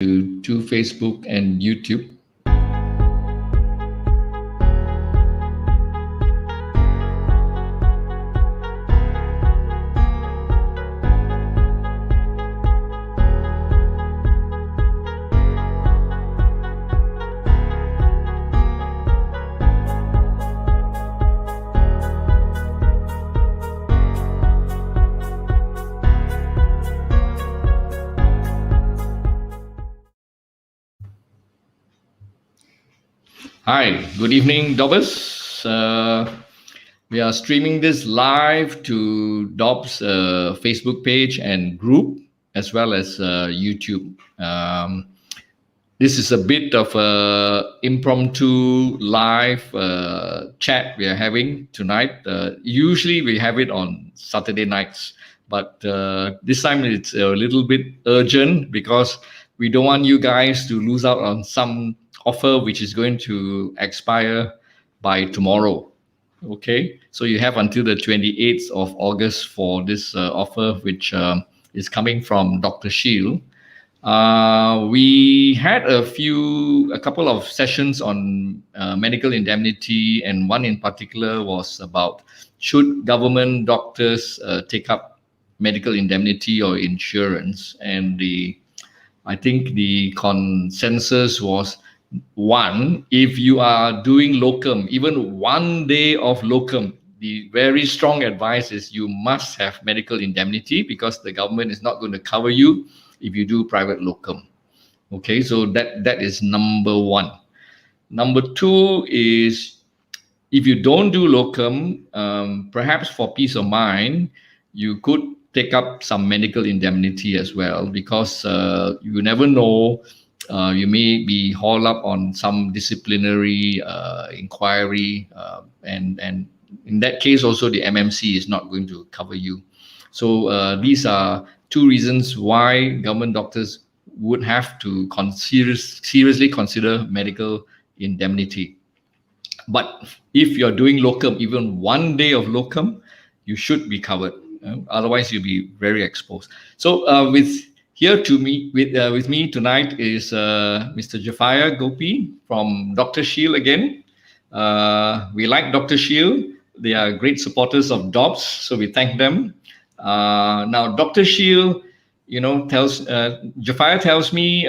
to Facebook and YouTube. Hi, good evening, Dobbs. We are streaming this live to Dobbs' Facebook page and group, as well as YouTube. This is a bit of a impromptu live chat we are having tonight. Usually we have it on Saturday nights, but this time it's a little bit urgent because we don't want you guys to lose out on some offer which is going to expire by tomorrow. Okay, so you have until the 28th of August for this offer, which is coming from Dr. Shield. We had a couple of sessions on medical indemnity, and one in particular was about should government doctors take up medical indemnity or insurance. And I think the consensus was one, if you are doing locum, even 1 day of locum, the very strong advice is you must have medical indemnity because the government is not going to cover you if you do private locum. Okay, so that is number one. Number two is if you don't do locum, perhaps for peace of mind, you could take up some medical indemnity as well because you never know. You may be hauled up on some disciplinary inquiry, and in that case, also the MMC is not going to cover you. So these are two reasons why government doctors would have to seriously consider medical indemnity. But if you're doing locum, even 1 day of locum, you should be covered. Otherwise, you'll be very exposed. So with me tonight is Mr. Jafaya Gopi from Dr. Shield again. We like Dr. Shield. They are great supporters of Dobbs, so we thank them. Now, Dr. Shield, Jafaya tells me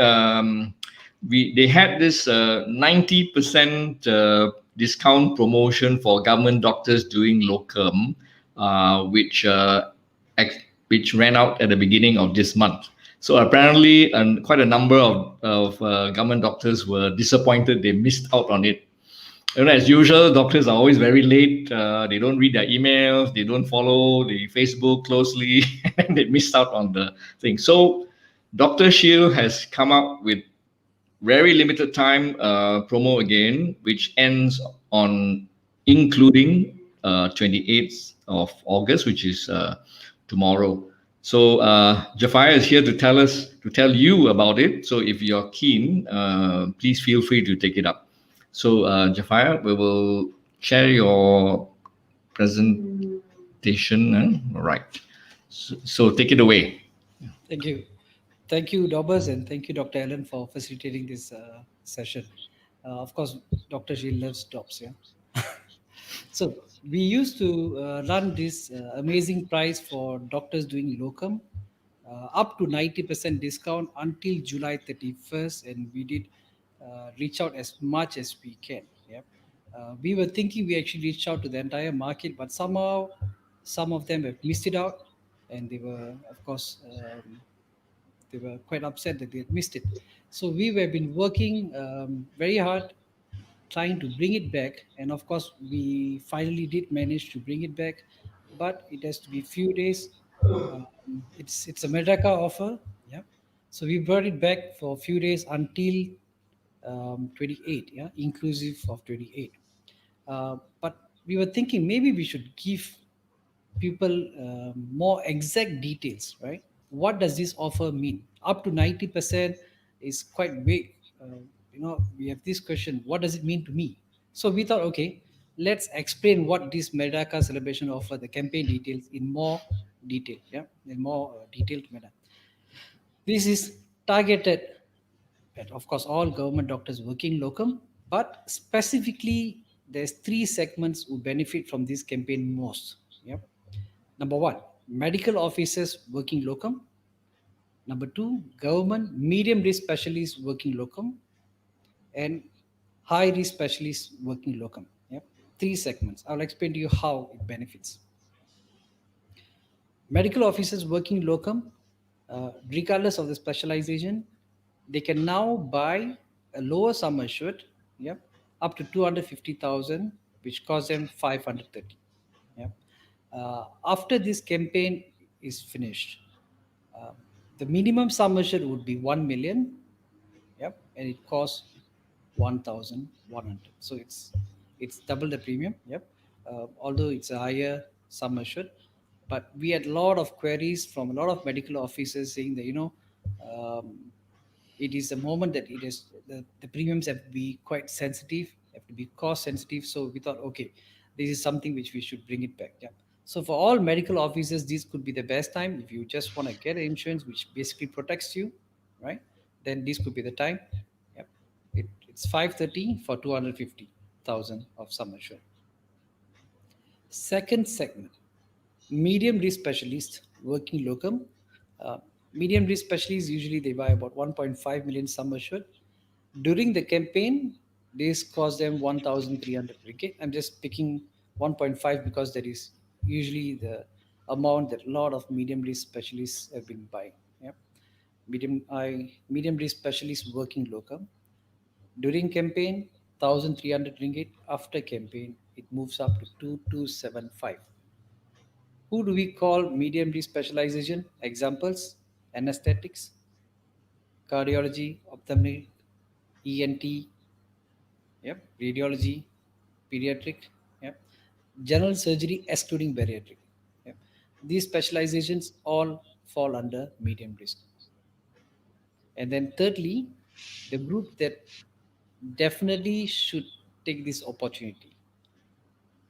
they had this 90% discount promotion for government doctors doing locum, which ran out at the beginning of this month. So apparently, quite a number of government doctors were disappointed they missed out on it. As usual, doctors are always very late. They don't read their emails. They don't follow the Facebook closely, and they missed out on the thing. So Dr. Shield has come up with very limited time promo again, which ends on including 28th of August, which is tomorrow. So Jafaya is here to tell you about it. So if you're keen, please feel free to take it up. So Jafaya, we will share your presentation. All right. So take it away. Thank you. Thank you, Dobbs, and thank you, Dr. Allen, for facilitating this session. Of course, Dr. Shield loves Dobbs. Yeah. So we used to run this amazing price for doctors doing locum, up to 90% discount until July 31st, and we did reach out as much as we can. Yeah. We were thinking we actually reached out to the entire market, but somehow some of them have missed it out, and they were, of course, they were quite upset that they had missed it. So we have been working very hard trying to bring it back, and of course we finally did manage to bring it back, but it has to be few days. It's a Medaka offer. Yeah, so we brought it back for a few days until 28, yeah, inclusive of 28. But we were thinking maybe we should give people more exact details, right? What does this offer mean? Up to 90% is quite big. We have this question: what does it mean to me? So we thought, okay, let's explain what this Medaka celebration offer, the campaign details, in more detail. Yeah, in more detailed manner. This is targeted And of course, all government doctors working locum, but specifically, there's three segments who benefit from this campaign most. Yep. Number one, medical officers working locum. Number two, government medium risk specialists working locum, and high risk specialists working locum. Yep. Three segments. I'll explain to you how it benefits. Medical officers working locum, regardless of the specialization, they can now buy a lower sum assured, yep, up to 250,000, which costs them 530. Yep. After this campaign is finished, uh, the minimum sum assured would be 1 million, yep, and it costs 1,100. So it's double the premium, yep. Although it's a higher sum assured, but we had a lot of queries from a lot of medical officers saying that um, it is the moment that it is the premiums have to be quite sensitive, have to be cost sensitive. So we thought, okay, this is something which we should bring it back. Yeah. So for all medical officers, this could be the best time if you just want to get an insurance which basically protects you, right? Then this could be the time. Yep. It's 530 for 250,000 of sum assured. Second segment, medium risk specialist working locum. Uh, Medium risk specialists usually they buy about 1.5 million sum assured. During the campaign, this cost them 1,300 ringgit. I'm just picking 1.5 because that is usually the amount that a lot of medium risk specialists have been buying. Yeah. Medium risk specialists working locum. During campaign, 1,300 ringgit. After campaign, it moves up to 2,275. Who do we call medium risk specialization? Examples: anesthetics, cardiology, ophthalmic, ENT, yep, radiology, pediatric, yep, general surgery excluding bariatric. Yep. These specializations all fall under medium risk. And then thirdly, the group that definitely should take this opportunity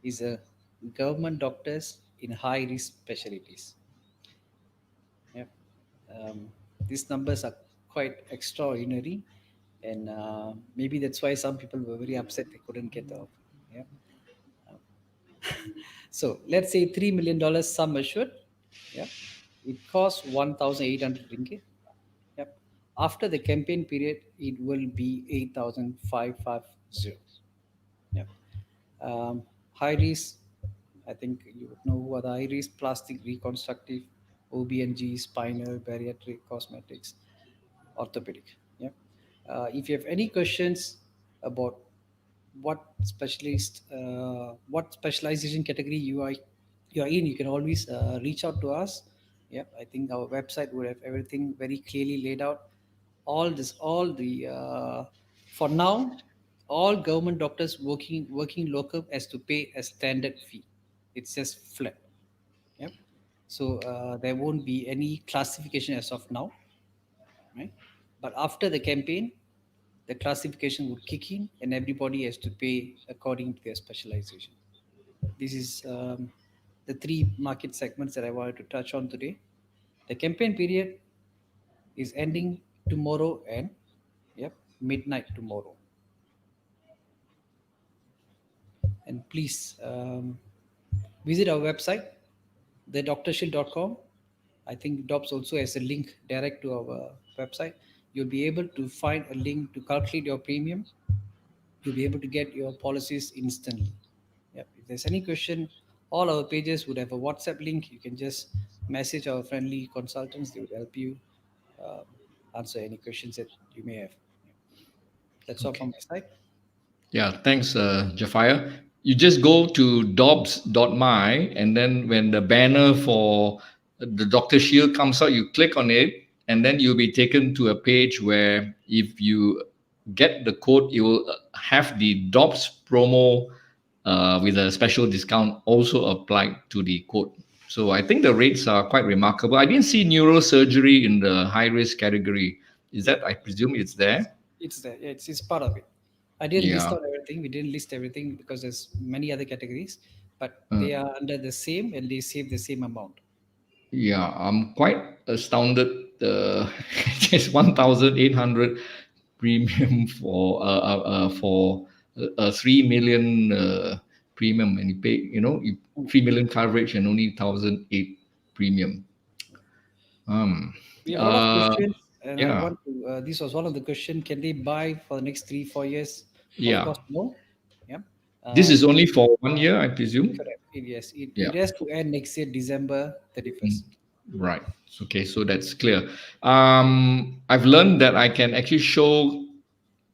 is a government doctors in high risk specialties. Yep. Um, these numbers are quite extraordinary, and maybe that's why some people were very upset they couldn't get the offer. Yeah. So let's say $3 million sum assured. Yep. It costs 1,800 ringgit. Yep. After the campaign period, it will be 8,550. Yep. High risk, I think you would know what the high risk: plastic, reconstructive, OB&G, spinal, bariatric, cosmetics, orthopedic. Yeah. If you have any questions about what specialization category you are in, you can always reach out to us. Yeah, I think our website would have everything very clearly laid out. All the for now, all government doctors working local has to pay a standard fee. It's just flat. Yep. So there won't be any classification as of now, right? But after the campaign, the classification would kick in, and everybody has to pay according to their specialization. This is the three market segments that I wanted to touch on today. The campaign period is ending tomorrow, and yep, midnight tomorrow. And please visit our website, thedoctorshield.com. I think DOPS also has a link direct to our website. You'll be able to find a link to calculate your premium. You'll be able to get your policies instantly. Yep. If there's any question, all our pages would have a WhatsApp link. You can just message our friendly consultants. They would help you uh, answer any questions that you may have. That's all Okay. from my side. Yeah, thanks, Jafia. You just go to dobbs.my, and then when the banner for the Dr. Shield comes out, you click on it, and then you'll be taken to a page where if you get the code, you will have the Dobbs promo with a special discount also applied to the code. So I think the rates are quite remarkable. I didn't see neurosurgery in the high risk category. Is that, I presume it's there? It's there. Yeah, it's part of it. I didn't list Yeah. out everything. We didn't list everything because there's many other categories, but Uh, they are under the same and they save the same amount. Yeah, I'm quite astounded. Just 1,800. premium for a 3 million premium, and you pay, 3 million coverage and only 1,008 premium. We have a lot of questions, and I Yeah, want to. This was one of the questions. Can they buy for the next 3-4 years? Of yeah. course, no. Yeah. This is only Because for 1 year, I presume. correct. Yes, Yeah. it has to end next year, December 31st. Right. Okay, so that's clear. I've learned that I can actually show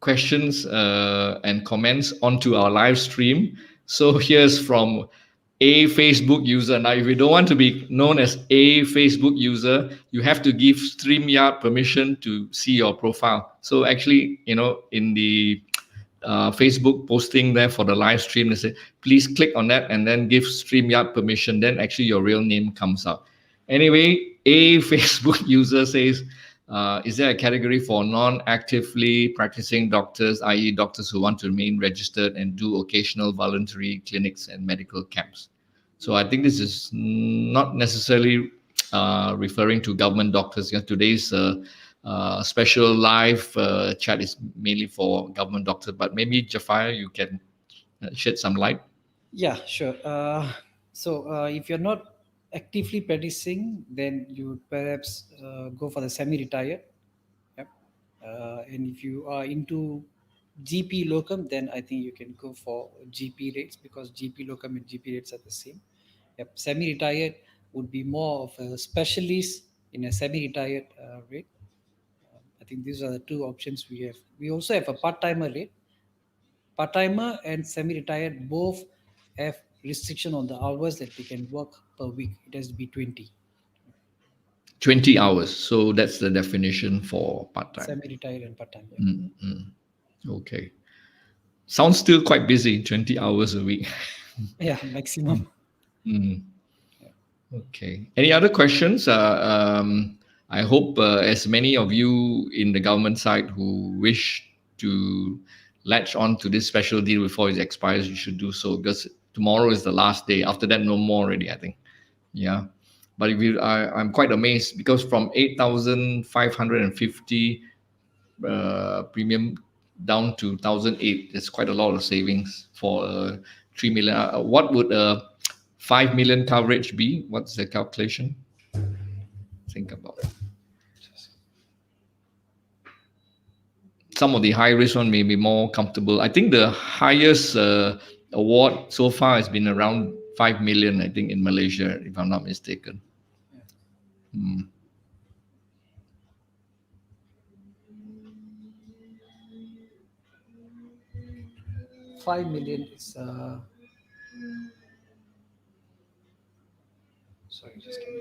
questions and comments onto our live stream. So here's from a Facebook user. Now, if you don't want to be known as a Facebook user, you have to give StreamYard permission to see your profile. So actually, in the Facebook posting there for the live stream, they say, please click on that and then give StreamYard permission. Then actually your real name comes out. Anyway, a Facebook user says, is there a category for non-actively practicing doctors, i.e. doctors who want to remain registered and do occasional voluntary clinics and medical camps? So I think this is not necessarily referring to government doctors. Today's special live chat is mainly for government doctors, but maybe Jafar, you can shed some light. Yeah, sure. So if you're not actively practicing, then you would perhaps go for the semi-retired. Yep. And if you are into GP locum, then I think you can go for GP rates, because GP locum and GP rates are the same. Yep. Semi-retired would be more of a specialist in a semi-retired rate. I think these are the two options we have. We also have a part-timer rate. Part-timer and semi-retired both have restriction on the hours that they can work per week. It has to be 20. 20 hours. So that's the definition for part-time. Semi-retired and part-time. Yeah. Okay. Sounds still quite busy, 20 hours a week. Yeah, maximum. Okay. Any other questions? I hope as many of you in the government side who wish to latch on to this special deal before it expires, you should do so, because tomorrow is the last day. After that, no more already, I think. Yeah. But I'm quite amazed, because from 8,550 premium down to 1,008, there's quite a lot of savings for 3 million. What would 5 million coverage be? What's the calculation? Think about it. Some of the high risk one may be more comfortable. I think the highest award so far has been around 5 million, I think, in Malaysia, if I'm not mistaken. 5 million is sorry, just give me.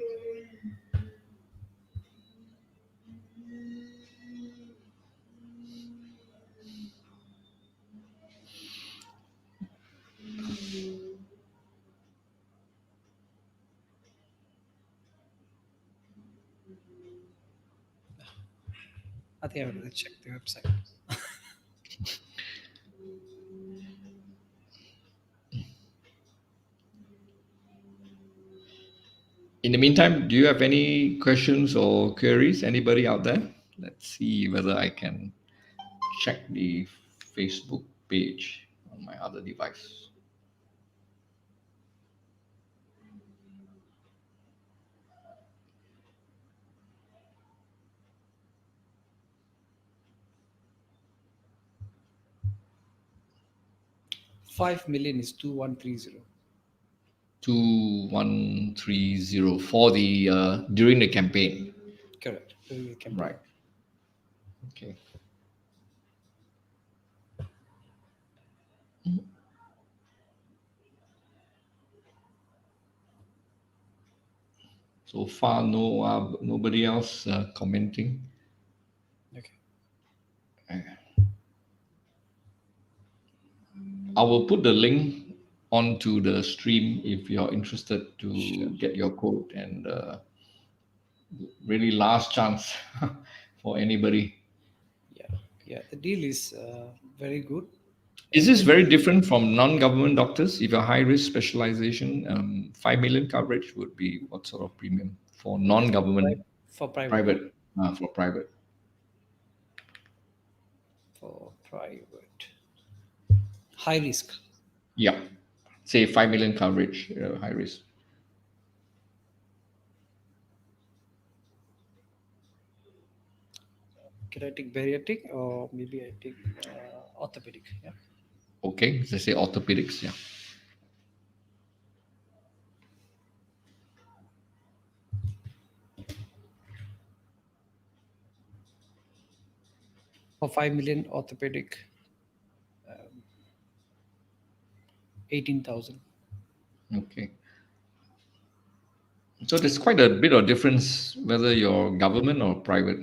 I think I will check the website. In the meantime, do you have any questions or queries? Anybody out there? Let's see whether I can check the Facebook page on my other device. $5 million is 2130. 2130 for the during the campaign. Correct. Right. Okay. So far, nobody else commenting. Okay. I will put the link onto the stream if you're interested to get your code, and really last chance for anybody. Yeah. The deal is very good. Is this very different from non-government doctors? If you're high risk specialization, 5 million coverage would be what sort of premium for non-government? For private. Private. For private. For private, high risk. Yeah. Say 5 million coverage, high risk. Can I take bariatric or maybe I take orthopedic? Yeah. Okay. They say orthopedics. Yeah. For 5 million orthopedic, 18,000. Okay. So there's quite a bit of difference whether you're government or private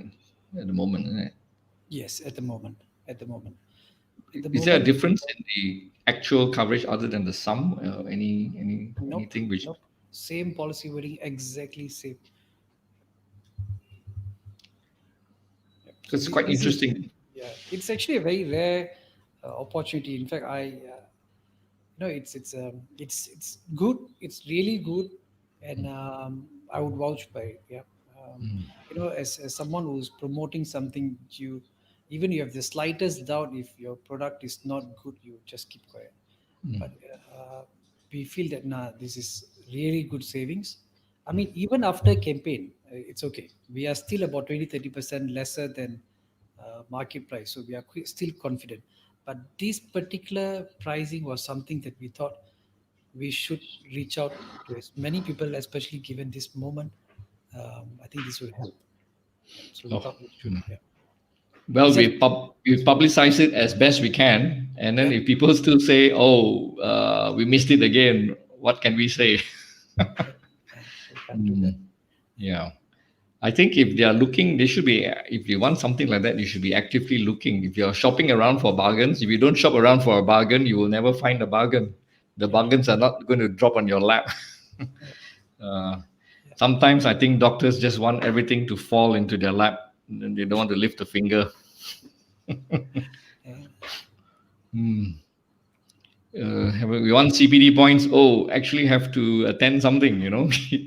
at the moment, isn't it? Yes, at the moment. At the moment. At the Is there a moment, difference in the actual coverage other than the sum? nope, Anything which? nope. Same policy wording, exactly same. Yep. So It's quite this is, interesting. yeah, it's actually a very rare opportunity. In fact, it's good. It's really good, and I would vouch by it. Yeah. As someone who's promoting something, even you have the slightest doubt if your product is not good, you just keep quiet. But we feel that this is really good savings. I mean, even after campaign, it's okay. We are still about 20-30% lesser than market price, so we are still confident. But this particular pricing was something that we thought we should reach out to as many people, especially given this moment. I think this will help. So we Oh, thought we should. Yeah. well, Is that we publicize it as best we can, and then yeah? if people still say, "Oh, we missed it again," what can we say? We can't do that. Yeah. I think if they are looking, they should be. If you want something like that, you should be actively looking. If you're shopping around for bargains, if you don't shop around for a bargain, you will never find a bargain. The Yeah. bargains are not going to drop on your lap. Yeah. uh, Sometimes I think doctors just want everything to fall into their lap, and they don't want to lift a finger. Yeah. We want CPD points. Oh, actually have to attend something.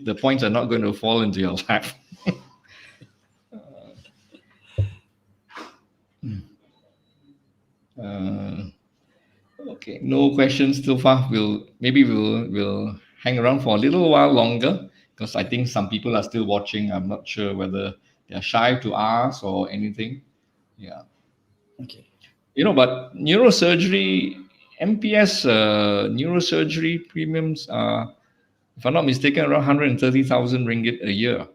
The points are not going to fall into your lap. Uh, Okay, no questions so far. We'll hang around for a little while longer because I think some people are still watching. I'm not sure whether they're shy to ask or anything. Yeah, Okay. but neurosurgery, MPS neurosurgery premiums are, if I'm not mistaken, around 130,000 ringgit a year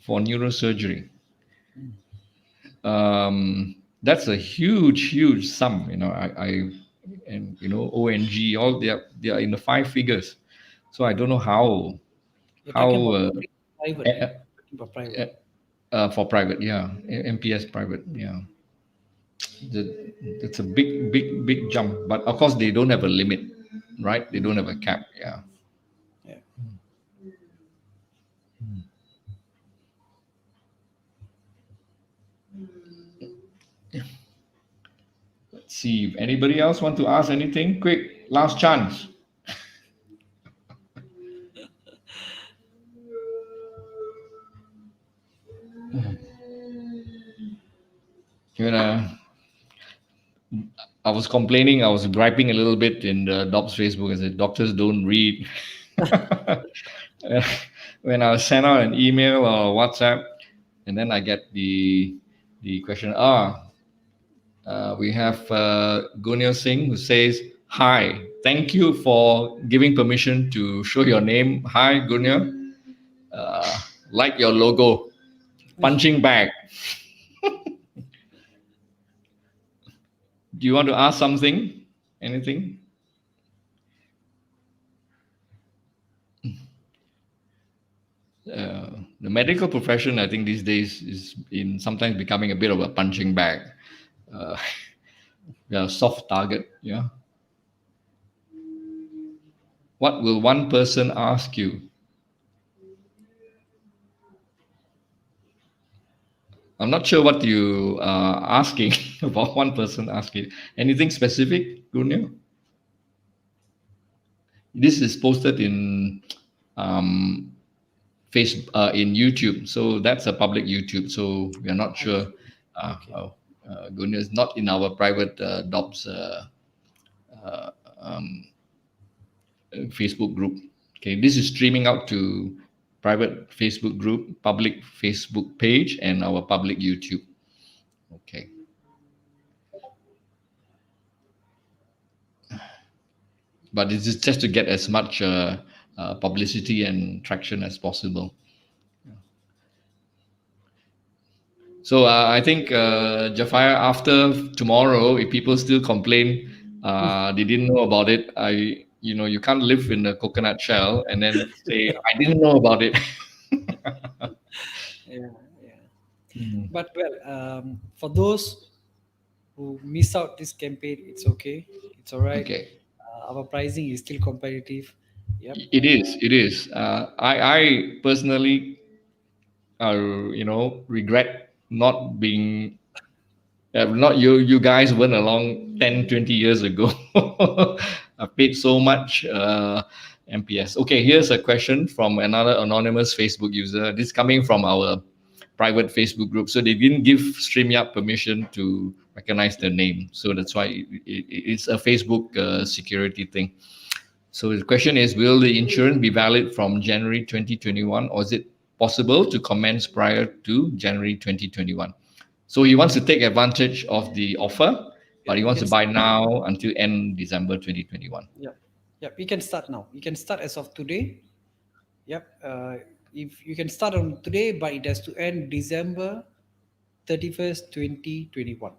for neurosurgery. That's a huge sum. And ONG, all they are in the five figures. So I don't know how You're talking how about private, eh, yeah? Talking about private. eh, for private, yeah, MPS private, yeah. That's a big jump, but of course they don't have a limit, right? They don't have a cap, yeah. Yeah. Let's see if anybody else want to ask anything. Quick, last chance. You know, I was complaining, I was griping a little bit in the Dobbs Facebook. I said, doctors don't read. When I send out an email or WhatsApp, and then I get the question, we have Gunil Singh who says, "Hi, thank you for giving permission to show your name. Hi, Gunil. Like your logo, punching bag. Do you want to ask something? Anything?" The medical profession, I think these days is in sometimes becoming a bit of a punching bag. Uh, yeah, soft target. Yeah. What will one person ask you? I'm not sure what you are asking about one person asking. Anything specific, Gunil? This is posted in um, in YouTube, so that's a public YouTube. So we are not I sure. see. Okay. goodness, not in our private DOPS Facebook group. Okay, this is streaming out to private Facebook group, public Facebook page, and our public YouTube. Okay. But this is just to get as much publicity and traction as possible. So I think Jafar, after tomorrow, if people still complain they didn't know about it, you can't live in a coconut shell and then say I didn't know about it. Yeah, yeah. But well, for those who miss out this campaign, it's okay. It's all right. Okay. Our pricing is still competitive. Yep. It is. It is. I personally, regret not being, not you guys went along 10, 20 years ago. I paid so much MPS. Okay, here's a question from another anonymous Facebook user. This is coming from our private Facebook group. So they didn't give StreamYard permission to recognize their name. So that's why it's a Facebook security thing. So the question is, will the insurance be valid from January 2021, or is it possible to commence prior to January 2021? So he wants to take advantage of the offer, but he wants to buy now until end December 2021. Yeah. Yeah. We can start now. You can start as of today. Yep. If you can start on today, but it has to end December 31st, 2021.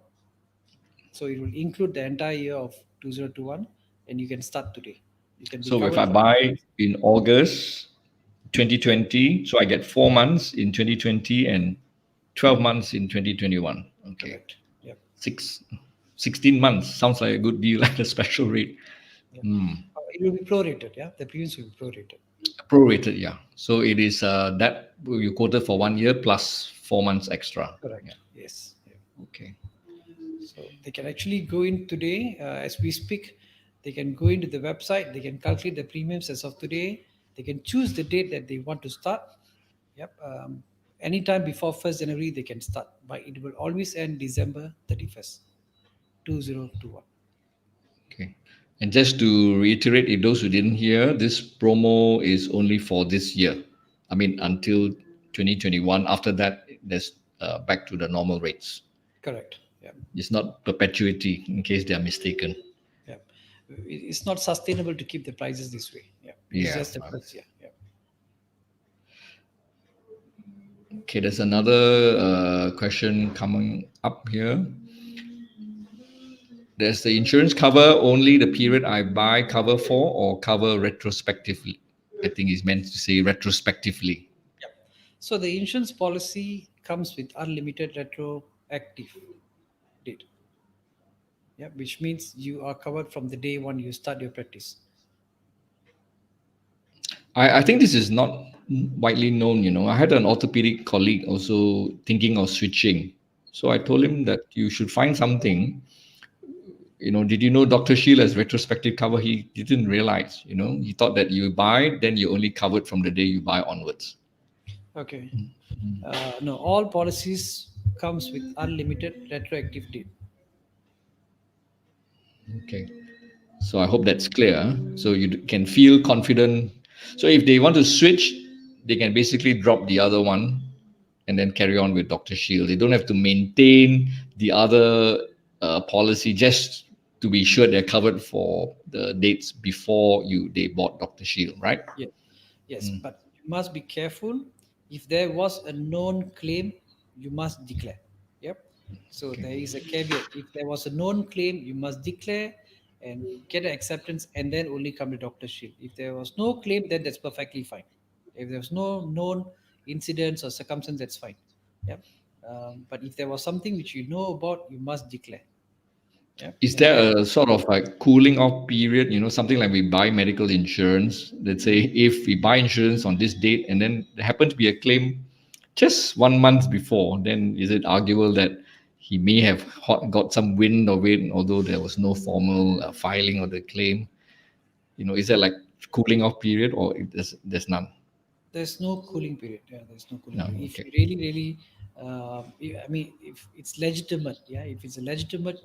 So it will include the entire year of 2021, and you can start today. You can be So if covered I for- buy in August 2020, so I get 4 months in 2020 and 12 months in 2021. Okay. Correct. Yep. 16 months sounds like a good deal at a special rate. It will be prorated. Yeah, the premiums will be prorated. Prorated, yeah. So it is that you quoted for 1 year plus 4 months extra. Correct. Yeah. Yes. Yeah. Okay. So they can actually go in today as we speak. They can go into the website. They can calculate the premiums as of today. They can choose the date that they want to start. Yep. Anytime before 1st January, they can start. But it will always end December 31st, 2021. Okay. And just to reiterate, if those who didn't hear, this promo is only for this year. I mean, until 2021. After that, there's back to the normal rates. Correct. Yeah. It's not perpetuity, in case they are mistaken. Yeah. It's not sustainable to keep the prices this way. Yeah. It's Yeah. just the first year. Yeah. Okay, there's another question coming up here. Does the insurance cover only the period I buy cover for, or cover retrospectively? I think he's meant to say retrospectively. So the insurance policy comes with unlimited retroactive date. Yeah, which means you are covered from the day one you start your practice. I think this is not widely known. I had an orthopedic colleague also thinking of switching. So I told him that you should find something. Did you know Dr. Shield has retrospective cover? He didn't realize, he thought that you buy, then you're only covered from the day you buy onwards. Okay. No, all policies comes with unlimited retroactive date. Okay. So I hope that's clear. So you can feel confident. So if they want to switch, they can basically drop the other one and then carry on with Dr. Shield. They don't have to maintain the other policy just to be sure they're covered for the dates before they bought Dr. Shield, right? Yeah. Yes, but you must be careful. If there was a known claim, you must declare. Yep. So there is a caveat. If there was a known claim, you must declare and get an acceptance and then only come to Dr. Shield. If there was no claim, then that's perfectly fine. If there's no known incidents or circumstance, that's fine. Yep. But if there was something which you know about, you must declare. Yep. Is there a sort of like cooling off period, something like we buy medical insurance? Let's say if we buy insurance on this date and then there happened to be a claim just 1 month before, then is it arguable that he may have got some wind of it, although there was no formal filing of the claim? Is there like cooling off period, or there's none? There's no cooling period. Yeah, there's no cooling No, period. If okay. you really, I mean, if it's legitimate, yeah, if it's a legitimate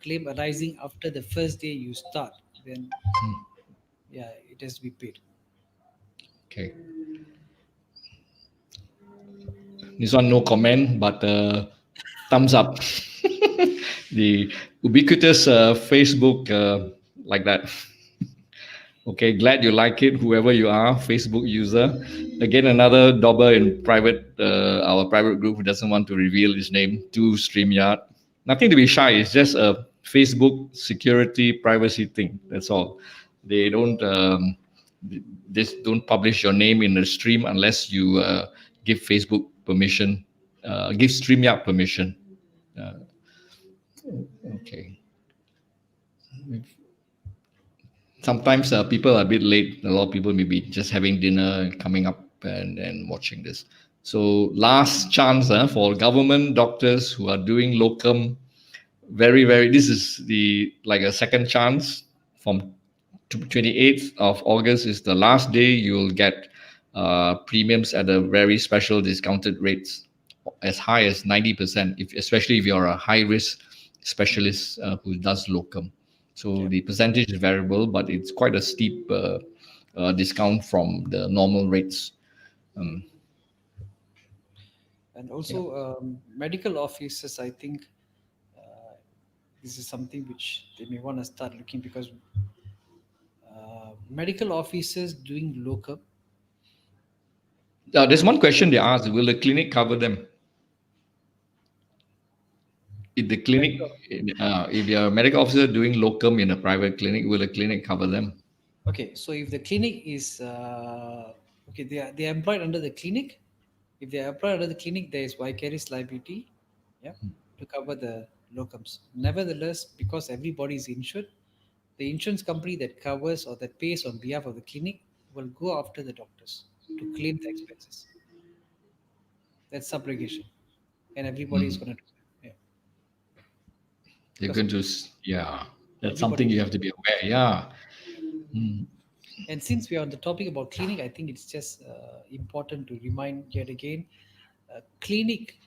claim arising after the first day you start, then yeah, it has to be paid. Okay. This one no comment, but thumbs up. The ubiquitous Facebook like that. Okay, glad you like it, whoever you are, Facebook user. Again, another dauber in private, our private group who doesn't want to reveal his name to StreamYard. Nothing to be shy. It's just a Facebook security privacy thing. That's all. They don't don't publish your name in the stream unless you give Facebook permission, give StreamYard permission. Uh, okay. Sometimes people are a bit late. A lot of people may be just having dinner, coming up and watching this. So last chance for government doctors who are doing locum. Very. This is the like a second chance from 28th of August is the last day you'll get premiums at a very special discounted rates as high as 90%, if, especially if you're a high risk specialist who does locum. So Yeah. the percentage is variable, but it's quite a steep discount from the normal rates. And Yeah. also medical offices, I think this is something which they may want to start looking, because medical officers doing locum. There's one question they asked: will the clinic cover them? If the clinic, Medical. if you're a medical officer doing locum in a private clinic, will the clinic cover them? Okay, so if the clinic is okay, they are employed under the clinic. If they are employed under the clinic, there is vicarious liability, yeah, to cover the locums. Nevertheless, because everybody is insured, the insurance company that covers or that pays on behalf of the clinic will go after the doctors to claim the expenses. That's subrogation, and everybody is Mm. going to do that. Yeah, They're because going to, yeah, that's something everybody. you have to be aware. Yeah. Mm. And since we are on the topic about clinic, I think it's just important to remind yet again, clinic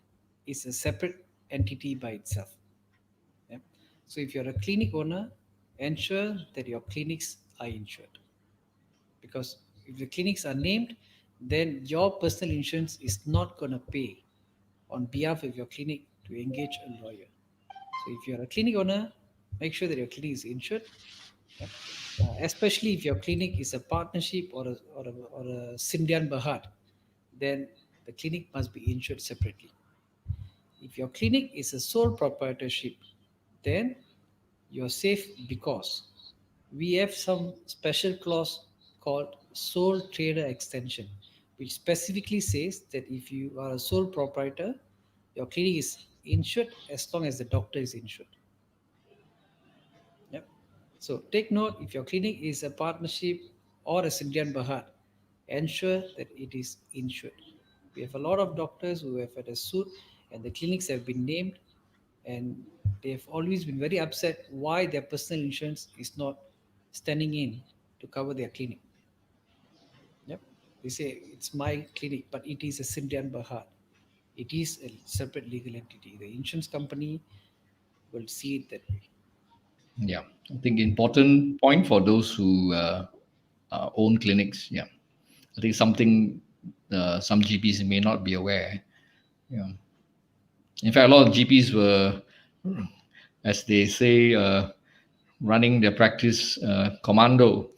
is a separate entity by itself. Yeah? So if you're a clinic owner, ensure that your clinics are insured. Because if the clinics are named, then your personal insurance is not going to pay on behalf of your clinic to engage a lawyer. So if you're a clinic owner, make sure that your clinic is insured. Yeah. Especially if your clinic is a partnership or a Sindian Bahad, then the clinic must be insured separately. If your clinic is a sole proprietorship, then you're safe, because we have some special clause called sole trader extension, which specifically says that if you are a sole proprietor, your clinic is insured as long as the doctor is insured. Yep. So take note, if your clinic is a partnership or a Sindian Bahad, ensure that it is insured. We have a lot of doctors who have had a suit and the clinics have been named, and they've always been very upset why their personal insurance is not standing in to cover their clinic. Yep. They say it's my clinic, but it is a Sindian Bahad. It is a separate legal entity. The insurance company will see it that way. Yeah. I think important point for those who own clinics. Yeah. I think something some GPs may not be aware. Yeah. In fact, a lot of GPs were, as they say, running their practice commando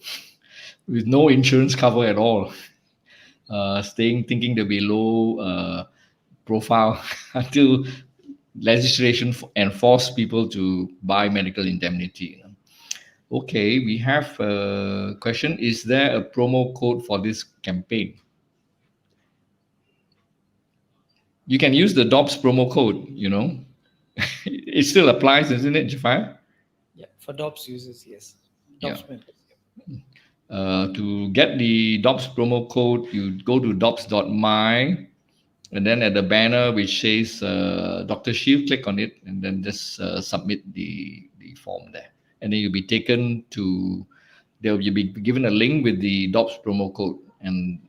with no insurance cover at all, staying thinking they'll be low profile until legislation enforce people to buy medical indemnity. Okay, we have a question. Is there a promo code for this campaign? You can use the DOPS promo code. It still applies, isn't it, Jafar? Yeah, for DOPS users, yes. Yeah. DOPS members. To get the DOPS promo code, you go to dops.my, and then at the banner which says Dr. Shield, click on it, and then just submit the form there. And then you'll be taken to, you'll be given a link with the DOPS promo code. And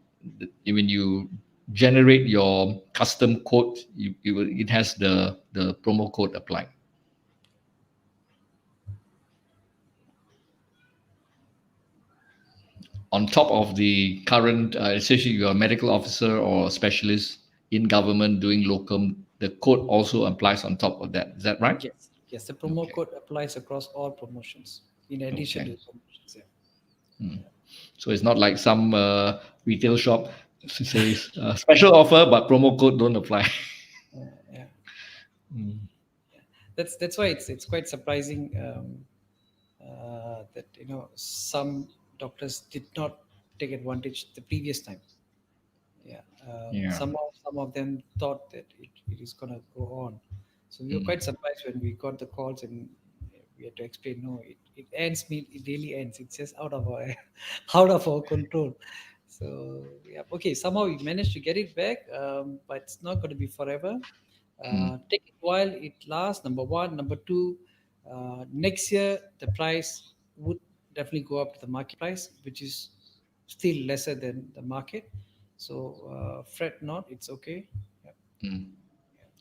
when you generate your custom quote, it has the promo code applied. On top of the current, especially you're a medical officer or a specialist in government doing locum, the code also applies on top of that. Is that right? Yes, yes. The promo Okay. code applies across all promotions. In addition to Okay. the promotions, yeah. So it's not like some retail shop says special offer, but promo code don't apply. Yeah. Mm. That's why it's quite surprising that some doctors did not take advantage the previous time. Yeah, Yeah. some of them thought that it is gonna go on. So we were Mm. quite surprised when we got the calls and we had to explain. No, it ends. It really ends. It's just out of our out of our control. So yeah, okay. Somehow we managed to get it back, but it's not going to be forever. Mm. Take it while it lasts. Number one, number two. Next year the price would definitely go up to the market price, which is still lesser than the market. So fret not, it's okay. Yeah. Mm.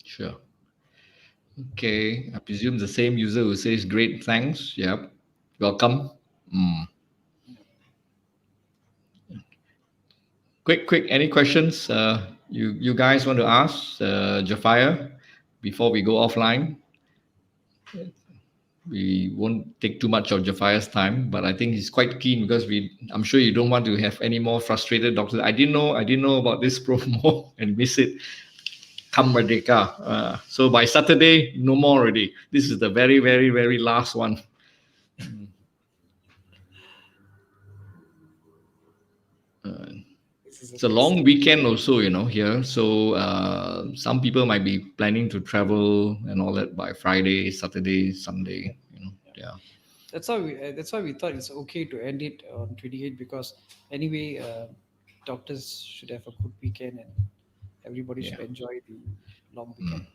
Sure. Okay. I presume the same user who says great, thanks. Yep. Welcome. Mm. Quick. Any questions? You guys want to ask Jafia before we go offline? We won't take too much of Jafia's time, but I think he's quite keen because I'm sure you don't want to have any more frustrated doctors. I didn't know about this promo and miss it. Come Merdeka. So by Saturday, no more already. This is the very, very, very last one. This is It's a long weekend also, here. So some people might be planning to travel and all that by Friday, Saturday, Sunday. Yeah. that's why we thought it's okay to end it on 28, because anyway doctors should have a good weekend and everybody should Yeah. enjoy the long weekend.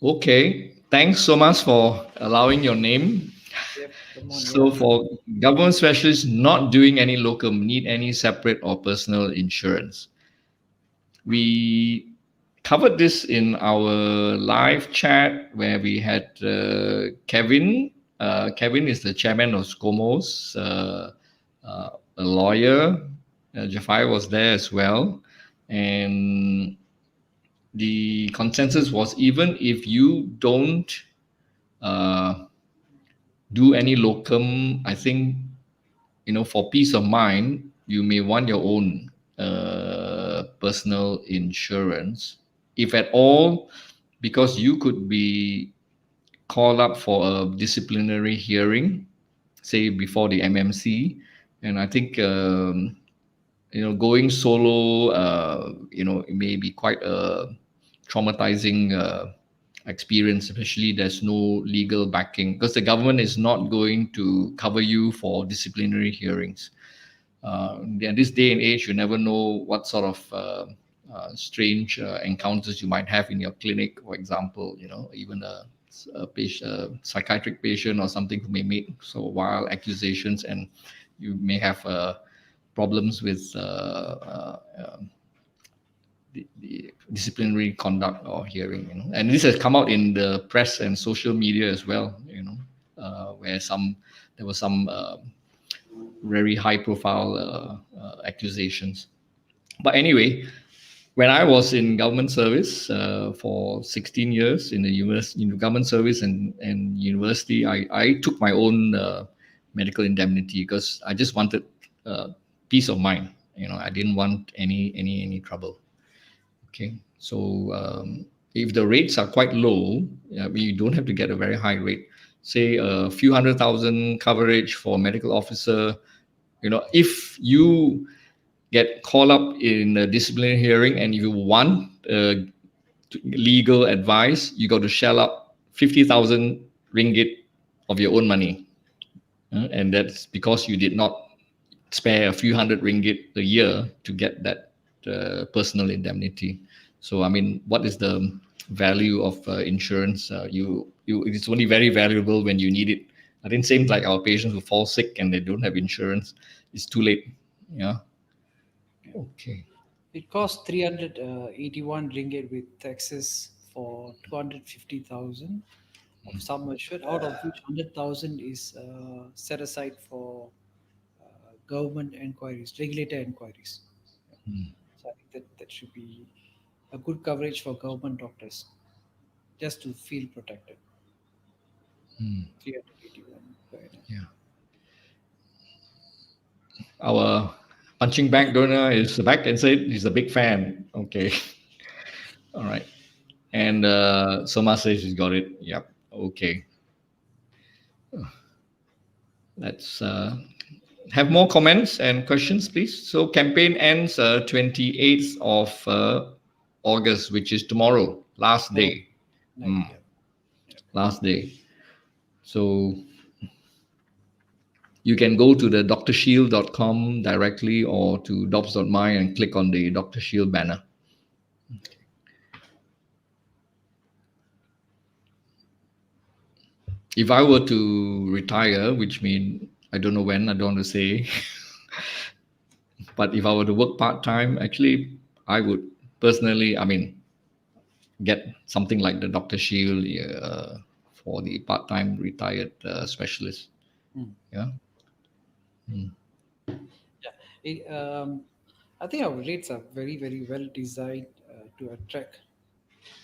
Okay. Thanks so much for allowing your name. Yep, come on, So yeah. for government specialists not doing any locum, need any separate or personal insurance. We covered this in our live chat where we had Kevin. Kevin is the chairman of SCOMOS, a lawyer. Jafai was there as well. And the consensus was, even if you don't do any locum, I think, for peace of mind, you may want your own personal insurance, if at all, because you could be called up for a disciplinary hearing, say before the MMC. And I think, going solo, it may be quite a traumatizing experience, especially there's no legal backing, because the government is not going to cover you for disciplinary hearings. In this day and age, you never know what sort of strange encounters you might have in your clinic. For example, even a patient, a psychiatric patient or something who may make so wild accusations, and you may have problems with the disciplinary conduct or hearing. And this has come out in the press and social media as well. Where there was some very high profile accusations. But anyway, when I was in government service for 16 years in the government service and university, I took my own medical indemnity because I just wanted peace of mind. I didn't want any trouble. Okay, so if the rates are quite low, we don't have to get a very high rate. Say a few 100,000 coverage for medical officer. If you get called up in a disciplinary hearing and you want legal advice, you got to shell up 50,000 ringgit of your own money. And that's because you did not spare a few hundred ringgit a year to get that personal indemnity. So, I mean, what is the value of insurance? It's only very valuable when you need it. I think same like our patients who fall sick and they don't have insurance, it's too late. Yeah. Okay. It costs 381 ringgit with taxes for 250,000 of sum assured, out of which 100,000 is set aside for government enquiries, regulator enquiries. So I think that should be a good coverage for government doctors just to feel protected. 381 per annum. Yeah. Our punching bag donor is back and said he's a big fan. Okay. All right. And Soma says he's got it. Yep. Okay. Let's have more comments and questions, please. So campaign ends 28th of August, which is tomorrow, last Tomorrow day. night, yeah. Last day. So you can go to the drshield.com directly or to dops.my and click on the Dr. Shield banner. If I were to retire, which means I don't know when, I don't want to say, but if I were to work part time, actually, I would personally, I mean, get something like the Dr. Shield for the part time retired specialist. Yeah. Yeah. I think our rates are very, very well designed to attract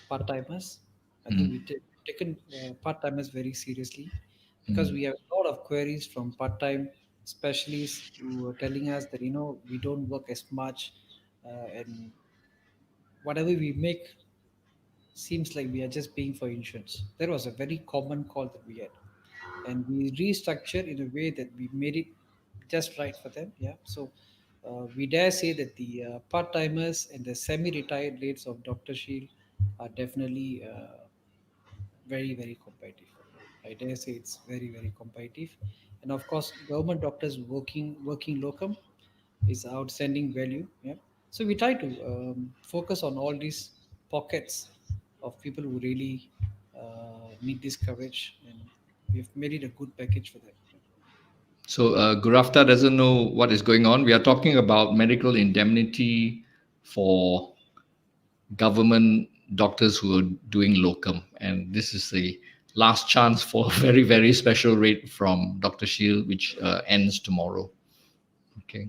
part timers. I think taken part timers very seriously because we have a lot of queries from part time specialists who are telling us that we don't work as much, and whatever we make seems like we are just paying for insurance. That was a very common call that we had, and we restructured in a way that we made it just right for them. Yeah, so we dare say that the part timers and the semi retired rates of Dr. Shield are definitely very, very competitive. I dare say it's very, very competitive. And of course, government doctors working locum is outstanding value. Yeah. So we try to focus on all these pockets of people who really need this coverage, and we've made it a good package for them. So Gurafta doesn't know what is going on. We are talking about medical indemnity for government doctors who are doing locum, and this is the last chance for a very, very special rate from Dr. Shield, which ends tomorrow. Okay.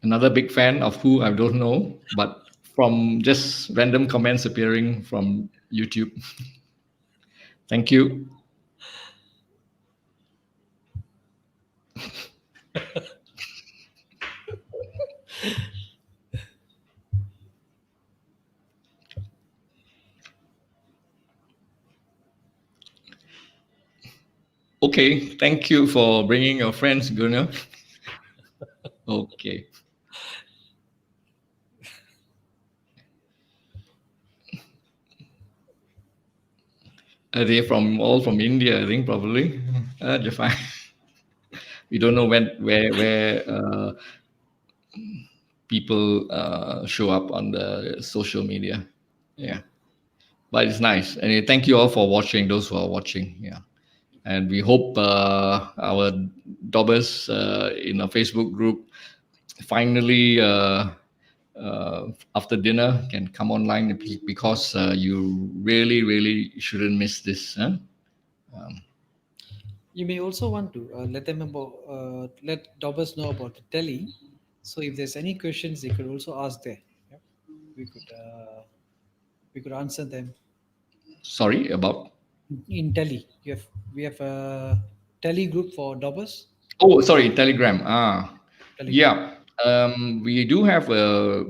Another big fan of who I don't know, but from just random comments appearing from YouTube. Thank you. Okay, thank you for bringing your friends, Gunnar. Okay. Are they all from India? I think probably. Jafar. We don't know where people show up on the social media. Yeah, but it's nice, and thank you all for watching. Those who are watching, yeah, and we hope our Dobbers in a Facebook group finally after dinner can come online because you really, really shouldn't miss this. Huh? You may also want to let Dobbers know about the tele. So if there's any questions, they could also ask there. Yeah. We could uh, we could answer them Sorry about. in tele. We have a tele group for Dobbers. Oh, sorry, Telegram. Telegram. Yeah. We do have a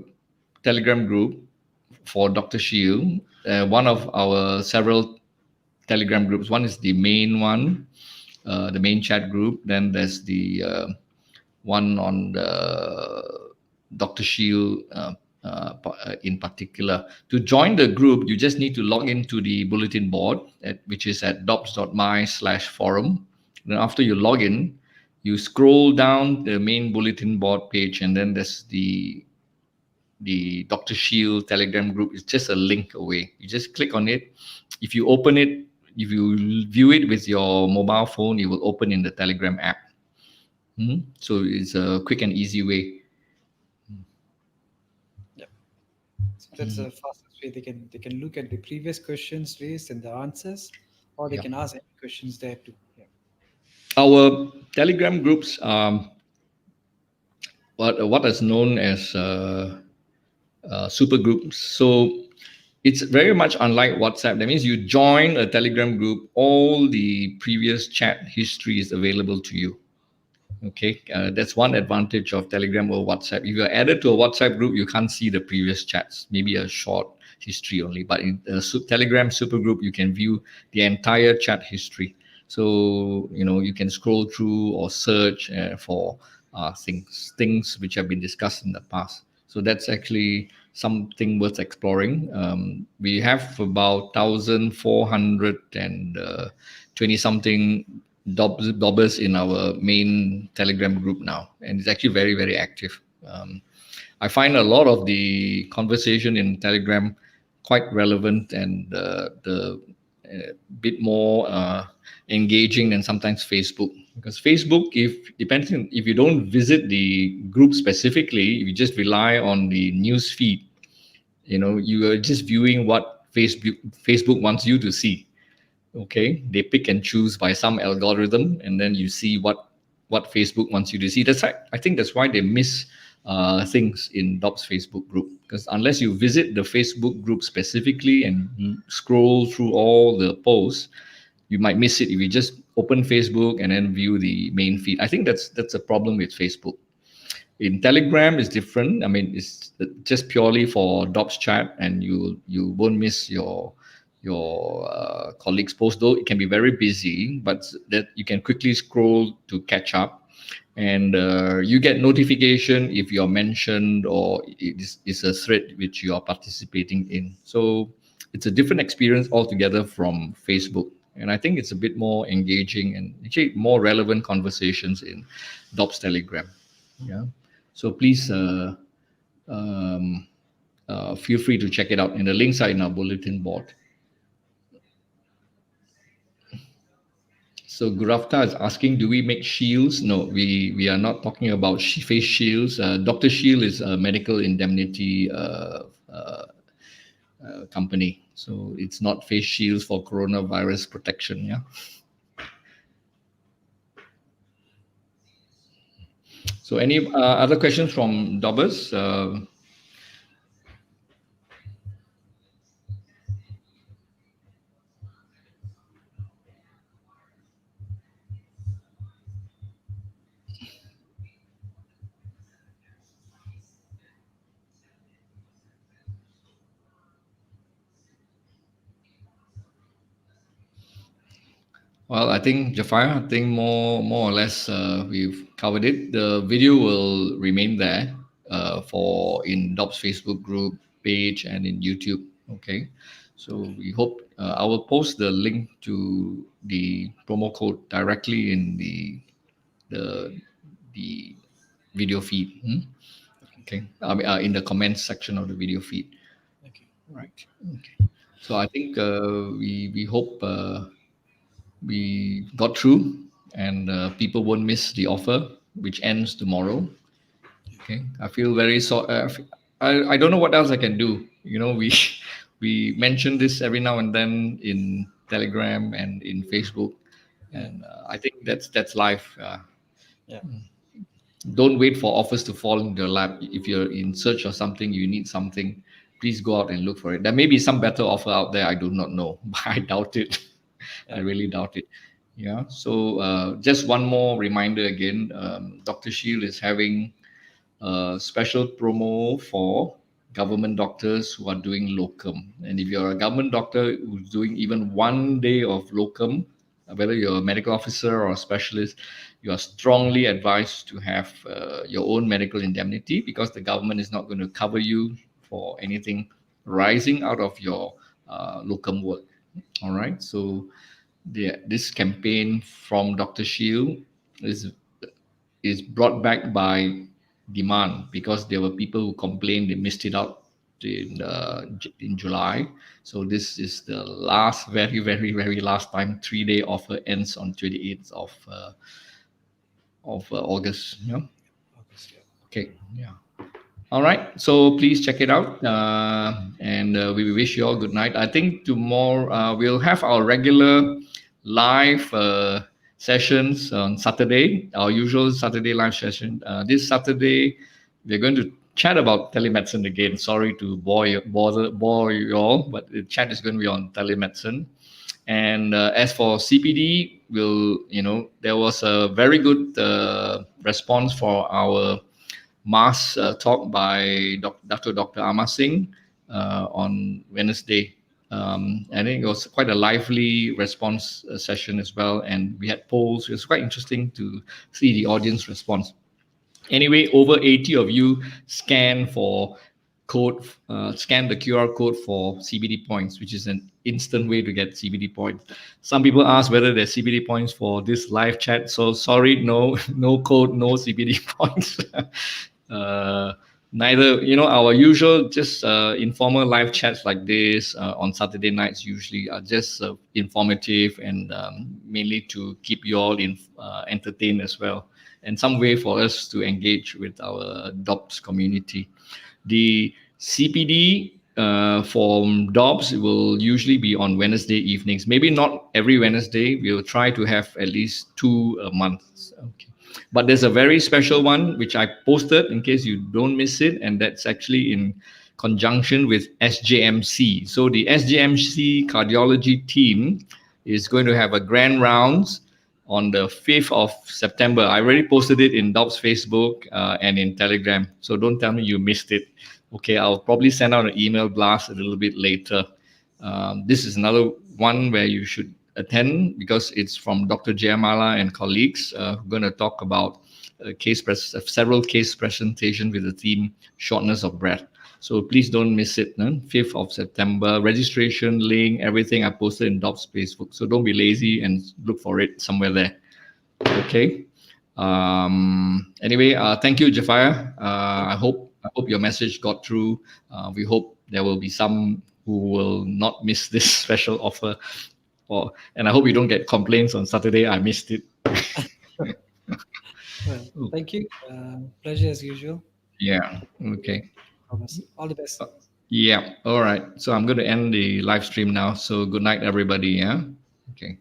Telegram group for Dr. Shield. One of our several Telegram groups. One is the main one, the main chat group. Then there's the one on the Dr. Shield in particular. To join the group, you just need to log into the bulletin board, which is at dops.my/forum. Then after you log in, you scroll down the main bulletin board page, and then there's the the Dr. Shield Telegram group is just a link away. You just click on it. If you open it, if you view it with your mobile phone, it will open in the Telegram app. So it's a quick and easy way. Yeah. So that's the fastest way. They can look at the previous questions raised and the answers, or they Yeah. can ask any questions there too. Yeah. Our Telegram groups what is known as super groups. So it's very much unlike WhatsApp. That means you join a Telegram group, all the previous chat history is available to you. Okay, that's one advantage of Telegram or WhatsApp. If you're added to a WhatsApp group, you can't see the previous chats, maybe a short history only. But in a Telegram super group, you can view the entire chat history. So you can scroll through or search for things which have been discussed in the past. So that's actually something worth exploring. We have about 1,420 something dobbers in our main Telegram group now, and it's actually very, very active. I find a lot of the conversation in Telegram quite relevant and the bit more engaging than sometimes Facebook. Because Facebook, if you don't visit the group specifically, if you just rely on the news feed, you are just viewing what Facebook wants you to see. Okay, they pick and choose by some algorithm, and then you see what Facebook wants you to see. I think that's why they miss things in Dobbs Facebook group, because unless you visit the Facebook group specifically and scroll through all the posts, you might miss it if you just open Facebook and then view the main feed. I think that's a problem with Facebook. In Telegram, it's different. I mean, it's just purely for Dobbs chat, and you won't miss your colleagues' post, though it can be very busy, but that you can quickly scroll to catch up, and you get notification if you're mentioned or it's a thread which you are participating in. So it's a different experience altogether from Facebook, and I think it's a bit more engaging and actually more relevant conversations in Dobbs Telegram. Yeah. So please feel free to check it out, and the links are in our bulletin board. So Gurafta is asking, do we make shields? No, we are not talking about face shields. Dr. Shield is a medical indemnity company, so it's not face shields for coronavirus protection. Yeah. So any other questions from Dobbers? Well, I think Jafar, I think more or less we've covered it. The video will remain there for in Dobbs Facebook group page and in YouTube. Okay, so we hope I will post the link to the promo code directly in the the video feed. Okay, I mean, in the comments section of the video feed. Okay. Right. Okay, so I think we hope. We got through, and people won't miss the offer, which ends tomorrow. Okay, I feel very so. I don't know what else I can do. We we mention this every now and then in Telegram and in Facebook, and I think that's life. Yeah. Don't wait for offers to fall into your lap. If you're in search of something, you need something, please go out and look for it. There may be some better offer out there. I do not know, but I doubt it. I really doubt it. Yeah. So just one more reminder again, Dr. Shield is having a special promo for government doctors who are doing locum. And if you're a government doctor who's doing even 1 day of locum, whether you're a medical officer or a specialist, you are strongly advised to have your own medical indemnity, because the government is not going to cover you for anything rising out of your locum work. All right. So this campaign from Dr. Shield is brought back by demand, because there were people who complained they missed it out in July. So this is the last, very, very, very last time 3-day offer ends on 28th of August. Yeah. August, yeah. Okay. Yeah. All right. So please check it out. And we wish you all good night. I think tomorrow we'll have our regular live sessions on Saturday, our usual Saturday live session. This Saturday, we're going to chat about telemedicine again. Sorry to bore you all, but the chat is going to be on telemedicine. And as for CPD, there was a very good response for our mass talk by Dr. Amar Singh on Wednesday. I think it was quite a lively response session as well, and we had polls. It was quite interesting to see the audience response. Anyway, over 80 of you scan the QR code for CBD points, which is an instant way to get CBD points. Some people ask whether there's CBD points for this live chat. So sorry, no code, no CBD points. Neither, our usual just informal live chats like this on Saturday nights usually are just informative and mainly to keep you all entertained as well, and some way for us to engage with our DOPS community. The CPD for DOPS will usually be on Wednesday evenings. Maybe not every Wednesday. We'll try to have at least 2 a month. Okay. But there's a very special one which I posted in case you don't miss it, and that's actually in conjunction with SJMC. So the SJMC cardiology team is going to have a grand rounds on the 5th of September. I already posted it in DOPS Facebook and in Telegram. So don't tell me you missed it. Okay, I'll probably send out an email blast a little bit later. This is another one where you should attend because it's from Dr. Jayamala and colleagues who are going to talk about several case presentations with the theme shortness of breath. So please don't miss it. 5th of September, registration link, everything I posted in DOPS Facebook. So don't be lazy and look for it somewhere there. Okay. Anyway, thank you, Jafar. I hope your message got through. We hope there will be some who will not miss this special offer. And I hope you don't get complaints on Saturday. I missed it. Well, thank you. Pleasure as usual. Yeah. Okay. All the best. Yeah. All right. So I'm going to end the live stream now. So good night, everybody. Yeah. Okay.